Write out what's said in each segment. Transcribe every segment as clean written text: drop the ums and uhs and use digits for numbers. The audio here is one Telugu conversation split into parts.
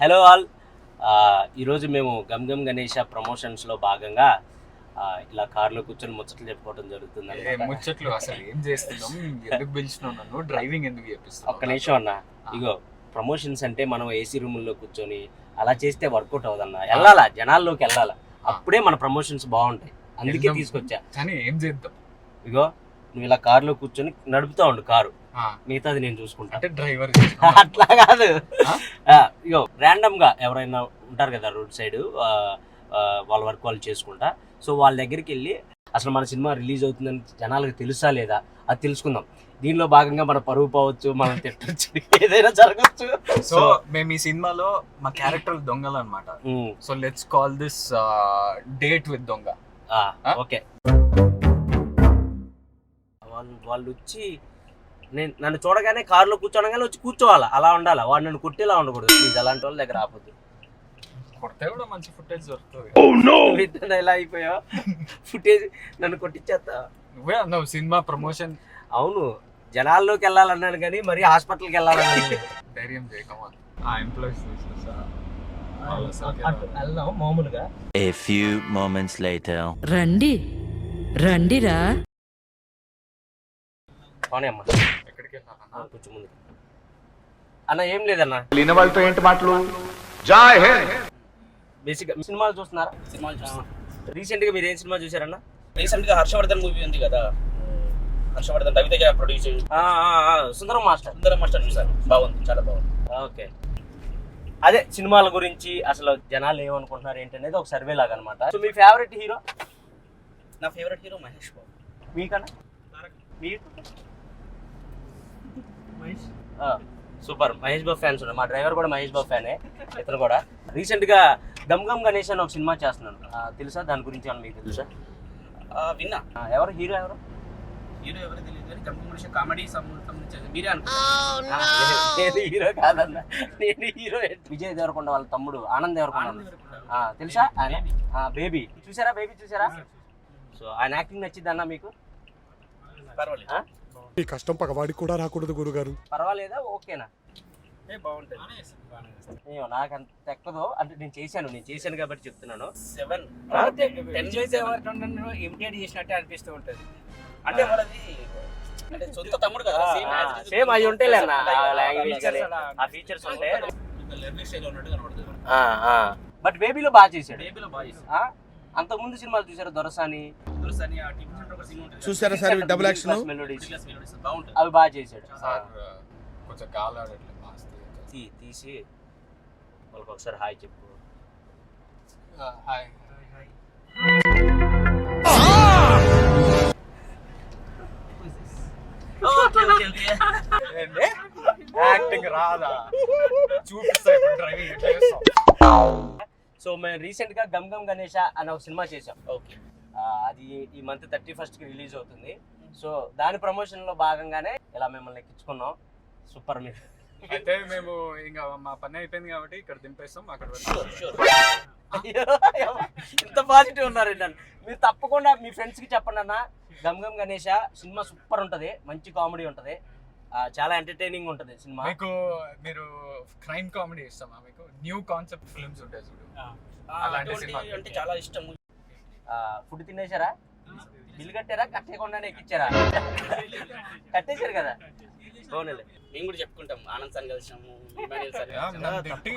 Hello all. ఈరోజు మేము గమ్ గమ్ గణేష ప్రమోషన్స్లో భాగంగా ఇలా కార్లో కూర్చొని ముచ్చట్లు చెప్పుకోవడం జరుగుతుంది. ముచ్చట్లు అసలు ఏం చేస్తున్నాం, ఎందుకు పిలిచినావు నన్ను, డ్రైవింగ్ ఎందుకు చేపిస్తావు? ఒక్క నిమిషం అన్న, ఇగో ప్రమోషన్స్ అంటే మనం ఏసీ రూముల్లో కూర్చొని అలా చేస్తే వర్కౌట్ అవ్వదన్న. వెళ్ళాలా, జనాల్లోకి వెళ్ళాలా, అప్పుడే మన ప్రమోషన్స్ బాగుంటాయి. అందుకే తీసుకొచ్చా. కానీ ఏం చేద్దాం, ఇగో నువ్వు ఇలా కార్లో కూర్చొని నడుపుతా ఉండు కారు, మిగతాది నేను చూసుకుంటా. అంటే డ్రైవర్ అట్లా కాదు, ఇగో ర్యాండమ్ గా ఎవరైనా ఉంటారు కదా రోడ్ సైడ్, వాళ్ళ వర్క్ వాళ్ళు చేసుకుంటా. సో వాళ్ళ దగ్గరికి వెళ్ళి అసలు మన సినిమా రిలీజ్ అవుతుందని జనాలకు తెలుసా లేదా అది తెలుసుకుందాం. దీనిలో భాగంగా మన పరువు పోవచ్చు, మనం తిట్టచ్చు, ఏదైనా జరగచ్చు. సో మేము ఈ సినిమాలో మా క్యారెక్టర్ దొంగలు అనమాట. So let's call this date with దొంగ. ఓకే, వాళ్ళు వచ్చి నన్ను చూడగానే కారులో కూర్చోనగానే వచ్చి కూర్చోవాలా, అలా ఉండాలా. వాడు నన్ను కొట్టేలా ఉండకూడదు ప్లీజ్. అలాంటి వాళ్ళ దగ్గర ఆపొద్దు. కొడితే కూడా మంచి ఫుటేజ్ దొరుకుతుంది. ఎలా అయిపోయావు, ఫుటేజ్ నన్ను కొట్టించేస్తా. నువ్వే అన్నావు సినిమా ప్రమోషన్. అవును, జనాల్లోకి వెళ్ళాలన్నాను కానీ మరి హాస్పిటల్కి వెళ్ళాలన్నాను. ధైర్యం చేయకమా ఆ ఎంప్లాయీస్ వెళ్దాం మామూలుగా. A few moments later. రండి రండిరా. అవునే అమ్మా, ఎక్కడికి వెళ్ళాలన్నా? కొంచెం ముందు అన్న. ఏం లేదన్నా, లేని వాళ్ళతో ఏంటి మాటలు? జై హింద్. బేసిక్ సినిమాలు చూస్తున్నారా? సినిమాలు చూస్తాం. రీసెంట్ గా మీరు ఏం సినిమా చూసారన్నా? రీసెంట్ గా హర్షవర్ధన్ మూవీ ఉంది కదా, హర్షవర్ధన్ రవితేజ ప్రొడ్యూస్ సుందరం మాస్టర్. సుందరం మాస్టర్ చూసాను, బాగుంది, చాలా బాగుంది. ఓకే, అదే సినిమాల గురించి అసలు జనాలు ఏమనుకుంటున్నారు ఏంటనేది ఒక సర్వే లాగా అనమాట. సో మీ ఫేవరెట్ హీరో? నా ఫేవరెట్ హీరో మహేష్ బాబు. మీకన్నా? సూపర్, మహేష్ బాబు ఫ్యాన్స్ ఉన్నారు. మా డ్రైవర్ కూడా మహేష్ బాబు ఫ్యానే, ఇతను కూడా. రీసెంట్ గా గమ్ గమ్ గణేష్ అని ఒక సినిమా చేస్తున్నాను, తెలుసా? దాని గురించి ఏమన్నా మీకు తెలుసా? విన్నా. ఎవరు హీరో? ఎవరు హీరో ఎవరు తెలియదు కానీ గమ్ మనిషి కామెడీ సంబంధించి మీరే నేను హీరో కాదన్న, నేను హీరో. విజయ్ దేవరకొండ వాళ్ళ తమ్ముడు ఆనంద్ దేవరకొండ, తెలుసా? ఆయన బేబీ చూసారా? బేబీ చూసారా? సో ఆయన యాక్టింగ్ నచ్చింది అన్న మీకు? పర్వాలేదు. ఈ కష్టం పగవాడికి కూడా రాకూడదు గురుగారు. పర్వాలేదా? ఓకేనా? బాగుంటుంది. నాకు అంత ఎక్కదో, అంటే నేను చేశాను కాబట్టి చెప్తున్నాను. 7 ఇమిటేట్ చేసినట్టే అనిపిస్తూ ఉంటుంది. అంటే వాళ్ళది అంటే సొంత తమ్ముడు కదా, సేమ్ అవి ఉంటాయి లాంగ్వేజ్ కానీ ఆ ఫీచర్స్ ఉంటాయి. లెర్నింగ్ స్టైల్ ఉన్నట్టు కనబడుతుంది. బట్ బేబీలో బాగా చేశాడు. బేబీలో బాగా చేశాడు. అంతకు ముందు సినిమాలు చూసారు? దొరసాని చూసారా సార్ డబుల్ యాక్షన్ బాగుంటుంది, అవి బాగా చేశాడు. కొంచెం గాలి తీసి వాళ్ళకి ఒకసారి హాయ్ చెప్పు. హాయ్. యాక్టింగ్ రాదా? చూపిస్తా డ్రైవింగ్ ఎట్లా చేస్తాం. సో మేము రీసెంట్ గా గమ్ గమ్ గణేష అనే ఒక సినిమా చేసాం. ఓకే, అది ఈ మంత్ 31st కి రిలీజ్ అవుతుంది. సో దాని ప్రమోషన్ లో భాగంగానే ఇలా మిమ్మల్ని ఎక్కించుకున్నాం. సూపర్. మీరు అయితే మేము ఇంకా మా పని అయిపోయింది కాబట్టి ఇక్కడ దింపేస్తాం. అక్కడ ఇంత పాజిటివ్ ఉన్నారండి. మీరు తప్పకుండా మీ ఫ్రెండ్స్ కి చెప్పండి అన్న, గమ్ గమ్ గణేష సినిమా సూపర్ ఉంటది, మంచి కామెడీ ఉంటది, చాలా ఎంటర్టైనింగ్ ఉంటది సినిమా. మీకు మీరు క్రైమ్ కామెడీ ఇస్తామా? మీకు న్యూ కాన్సెప్ట్ ఫిల్మ్స్ ఉంటాయి చూడు, అలాంటి సినిమా అంటే చాలా ఇష్టం. ఫుడ్ తినేశారా? బిల్లు కట్టారా? కట్టేయకుండానే ఎక్కిచ్చారా? కట్టేశారు కదా. మేము కూడా చెప్పుకుంటాం, ఆనంద్ సార్ కలిసాము,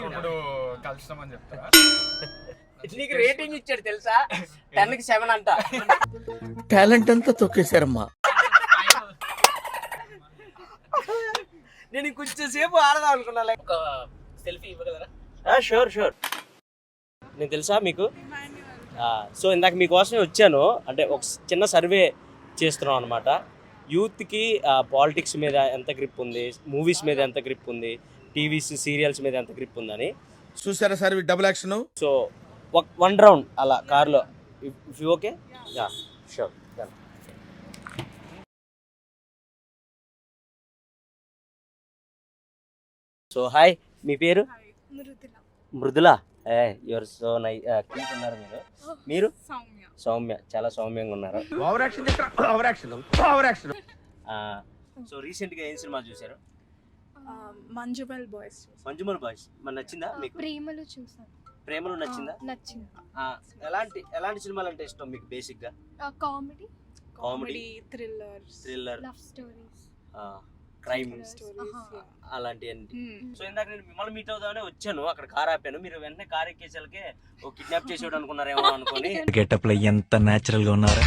ఇప్పుడు కలుస్తామని చెప్తారా? నీకు రేటింగ్ ఇచ్చాడు తెలుసా, 10కి 7 అంట. టాలెంట్ అంతా తొక్కేశారమ్మా. నేను కొంచెం సేపు ఆడదాం అనుకున్నా. ఒక సెల్ఫీ ఇవ్వగలరా? షూర్. నేను తెలుసా మీకు? సో ఇందాక మీకోసమే వచ్చాను. అంటే ఒక చిన్న సర్వే చేస్తున్నాం అనమాట. యూత్కి పాలిటిక్స్ మీద ఎంత గ్రిప్ ఉంది, మూవీస్ మీద ఎంత గ్రిప్ ఉంది, టీవీస్ సీరియల్స్ మీద ఎంత గ్రిప్ ఉందని. చూసారా sir double action? So 1 round అలా కార్లో, if you okay? Yeah sure. So hi, మీ పేరు? Mridula. Your so nice, cute ఉన్నారు మీరు. మీరు? సౌమ్య, చాలా సౌమ్యంగా ఉన్నారు. Over action. సో రీసెంట్ గా ఏం సినిమా చూసారు? మంజుమల్ బాయ్స్ మంజుమల్ బాయ్స్ మరి నచ్చిందా మీకు? ప్రేమలు చూసాను. ప్రేమలో నచ్చిందా? నచ్చింది. ఎలాంటి సినిమాలు అంటే ఇష్టం మీకు బేసిక్ గా? Comedy, comedy, thriller love stories, crime stories. అలాంటివన్నీ. సో ఇందాక నేను మిమ్మల్ని మీట్ అవుదామని వచ్చాను, అక్కడ కార్ ఆపాను, మీరు వెంటనే కార్ ఎక్కేసరికి ఓ కిడ్నాప్ చేసేవాడు అనుకున్నారేమో అనుకుని. గెటప్ లో ఎంత నేచురల్ గా ఉన్నారా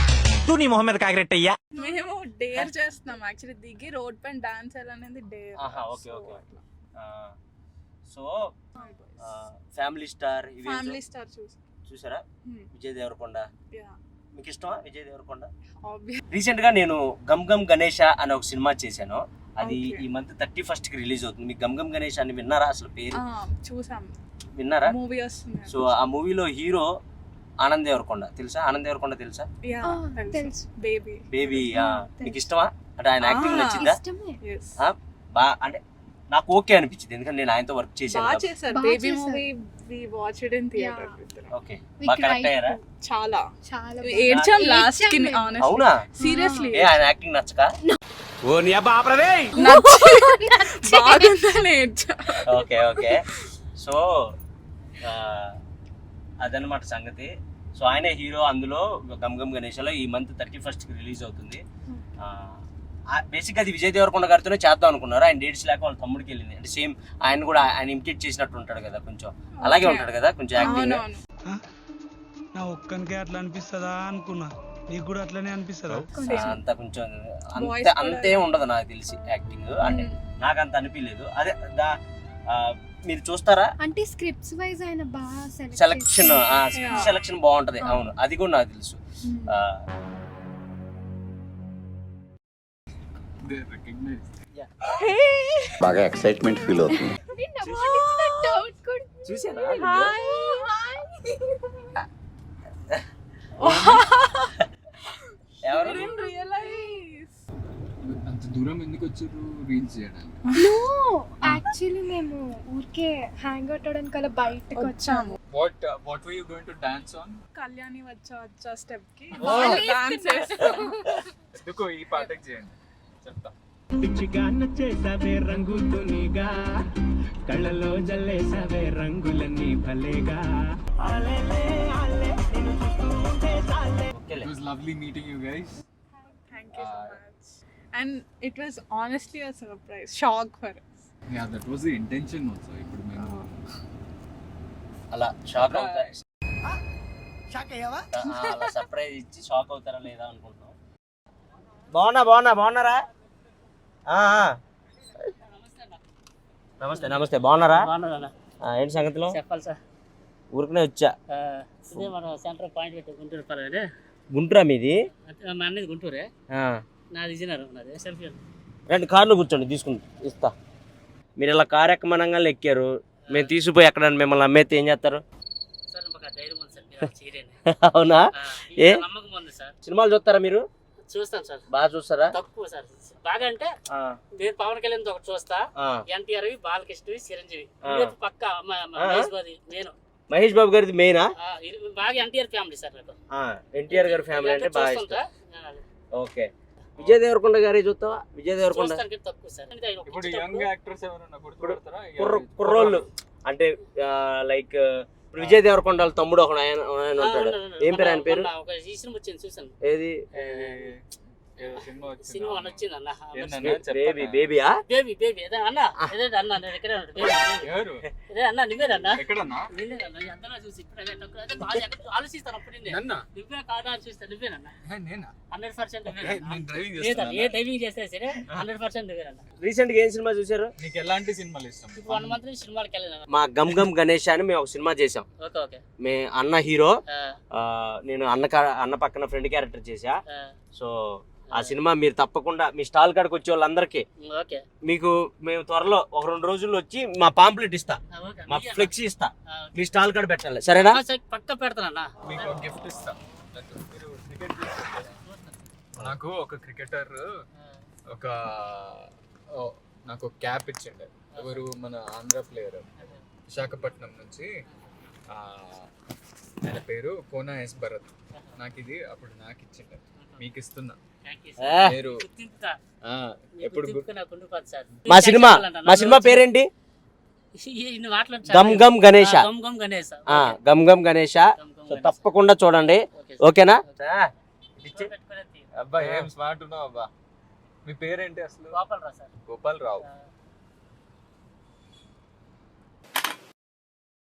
తూ నీ మొహం మీద కాకరెట్టయ్యా. మేము డేర్ చేస్తున్నాం యాక్చువల్లీ, దిగి రోడ్ పైన డాన్స్ అనేది dare. Okay okay. So family star చూసారా? విజయ్ దేవరకొండ మీకు ఇష్టమా? విజయ్ దేవరకొండ. రీసెంట్ గా నేను గమ్ గమ్ గణేష అనే ఒక సినిమా చేశాను, అది ఈ మంత్ 31st కి రిలీజ్ అవుతుంది. మీకు గమ్ గమ్ గణేష్ అని విన్నారా? అసలు పేరు చూసాం, విన్నారా? మూవీ వస్తుంది. సో ఆ మూవీలో హీరో ఆనంద్ దేవరకొండ తెలుసా? ఆనంద్ దేవరకొండ తెలుసా? తెలుసు. బేబీ మీకు ఇష్టమా? అంటే ఆయన యాక్టింగ్ నచ్చిందా? అంటే నాకు ఓకే అనిపించింది, ఎందుకంటే నేను ఆయనతో వర్క్ చేశాను. Baby movie we watched in theatre. Okay, బాగా కనెక్ట్ అయ్యారా? చాలా చాలా ఏడ్చాం లాస్ట్ కి. అవునా? సీరియస్లీ ఆయన యాక్టింగ్ నచ్చక? ఓ నీ అబ్బా ఆపరదే. బాగుందని ఏడ్చా. Okay okay. సో అదనమాట సంగతి. సో ఆయనే హీరో అందులో గమ్ గమ్ గణేష్లో. ఈ మంత్ 31st కి రిలీజ్ అవుతుంది. బేసిక్గా అది విజయ్ దేవరకొండ గారితోనే చేద్దాం అనుకున్నారు, ఆయన డేట్స్ లేక వాళ్ళ తమ్ముడికి వెళ్ళింది. అంటే సేమ్ ఆయన కూడా ఆయన ఇమిటేట్ చేసినట్టు ఉంటాడు కదా, కొంచెం అలాగే ఉంటాడు కదా కొంచెం యాక్టింగ్. నా ఒక్కనికే అట్లా అనిపిస్తుందా అనుకున్నా, నీకు కూడా అట్లనే అనిపిస్తుందా? అంత కొంచెం అంతే ఉండదు నాకు తెలిసి యాక్టింగ్, అంటే నాకు అంత అనిపించలేదు. అదే మీరు చూస్తారా అంటే స్క్రిప్ట్స్ వైజ్ ఆయన బాగా సెలక్షన్ బాగుంటది. అవును, అది కూడా నాకు తెలుసు. బాగా ఎక్సైట్మెంట్ ఫీల్ అవుతుంది. చూసారా? ఎవరు అంత దూరం ఎందుకు వచ్చారు రీల్స్ చేయడానికి? నో, యాక్చువల్లీ మేము ఊరికే హ్యాంగ్ అవుట్ అవడానికి అలా బయటకు వచ్చాము. What were you going to dance on? Kalyani వచ్చా స్టెప్ కి డాన్స్ చేస్తాం. ఎందుకో ఈ పాటకి చేయండి చెప్తా. పిచ్చిగా నచ్చేసావే రంగుతునిగా, కళ్ళలో జల్లేసావే రంగులన్నీ భలేగా. It was lovely meeting you guys. Thank you so much. And it was honestly a surprise, shock for us. Yeah, that was the intention also. ఇప్పుడు మేము అలా షాక్ అవుతారా? అలా సర్ప్రైజ్ ఇచ్చి షాక్ అవుతారా లేదా అనుకుంటున్నాం. బాగున్నారా? నమస్తే నమస్తే. బాగున్నారా? ఏంటి సంగతిలో? చెప్పాలి సార్, ఊరికనే వచ్చా. ఇదే మన సెంటర్ పాయింట్ పెట్టి గుంటూరు పర్వాలేదు. గుంటూరా మీది? మా అన్నది గుంటూరే, నాది విజయనగరం. నాది సెల్ఫీ. రండి కార్లో కూర్చోండి, ఇస్తా. మీరు ఇలా కారు ఎక్కమనంగా ఎక్కారు, మేము తీసుకుపోయి ఎక్కడ మిమ్మల్ని అమ్మేస్తే ఏం చేస్తారు? సార్ మాకు ధైర్యం ఉంది సార్, మీరు చేయలేని. అవునా? ఏ నమ్మకం ఉంది సార్. సినిమాలు చూస్తారా మీరు? చూస్తాం సార్. బాగా చూస్తారా? తక్కువ సార్, బాగా అంటే నేను పవన్ కళ్యాణ్ ఒకటి చూస్తా, ఎన్టీఆర్, బాలకృష్ణ, చిరంజీవి, పక్క మహేష్ బాబు గారిది మెయినా? బాగా ఎన్టీఆర్ ఫ్యామిలీ సార్ నాకు. ఎన్టీఆర్ గారి ఫ్యామిలీ అంటే బాగా ఇష్టం. ఓకే. విజయ్ దేవరకొండ గారి చూస్తావా? విజయ్ దేవరకొండ తక్కువ సార్. ఇప్పుడు యంగ్ యాక్టర్స్ ఎవరైనా గుర్తుపడతారా? కుర్రోళ్ళు అంటే లైక్ ఇప్పుడు విజయ్ దేవరకొండ వాళ్ళ తమ్ముడు ఒక ఆయన ఉంటాడు, ఏం పేరు ఆయన పేరు? ఈ సినిమా వచ్చింది చూసాను. ఏది సినిమా వచ్చింది అన్న, బేబీయా? బేబీ అదే అన్న, అన్న నేను ఎక్కడే అదే అన్న, నువ్వేనన్నా? అందరూ చూసి ఇప్పుడు ఆలోచిస్తాను అప్పుడు నువ్వే కాదా అని చూస్తా. నువ్వేనన్నా? 100% ఏ డ్రైవింగ్ చేస్తే సరే 100% నువ్వేనన్నా. రీసెంట్ గా ఏం సినిమా చూసారు? నీకు ఎలాంటి సినిమాలు ఇష్టం? 1 month నుంచి సినిమాలకి వెళ్ళాను. మా గమ్ గమ్ గణేష్ అని మేము ఒక సినిమా చేసాం. ఓకే. మే అన్న హీరో, నేను అన్న పక్కన ఫ్రెండ్ క్యారెక్టర్ చేసా. సో ఆ సినిమా మీరు తప్పకుండా మీ స్టాల్ కాడికి వచ్చే వాళ్ళందరికీ మీకు మేము త్వరలో ఒక 2 రోజుల్లో వచ్చి మా పాంప్లెట్ ఇస్తా, మా ఫ్లెక్సీ ఇస్తా, మీ స్టాల్ కాడ పెట్టాలి, సరేనా? పక్క పెడతానన్నా. మీకు గిఫ్ట్ ఇస్తా. నాకు ఒక క్రికెటర్ నాకు క్యాప్ ఇచ్చిండే. ఎవరు? మన ఆంధ్ర ప్లేయర్, విశాఖపట్నం నుంచి. ఆయన పేరు కోనా ఎస్ భరత్. నాకు ఇది అప్పుడు నాకు ఇచ్చిండే, మీకు ఇస్తున్నా. Thank you, A, sir. మీరు గుర్తింపుతా. ఎప్పుడు గుర్తింపుకు నాకు ఉండిపోదు, సార్. మా సినిమా చెప్పాలంట, మా సినిమా పేరేంటి? ఇన్ని మాటలు వచ్చా? గమ్ గమ్ గణేష. గమ్ గమ్ గణేష. గమ్ గమ్ గణేష. గమ్ గమ్ సో గణేష. తప్పకుండా చూడండి, ఓకే, సార్. ఓకేనా? అబ్బా ఏం స్మార్ట్ ఉన్నావు అబ్బా. మీ పేరేంటి అసలు? గోపాలరావు, సార్. గోపాల్ రావు. ఆ,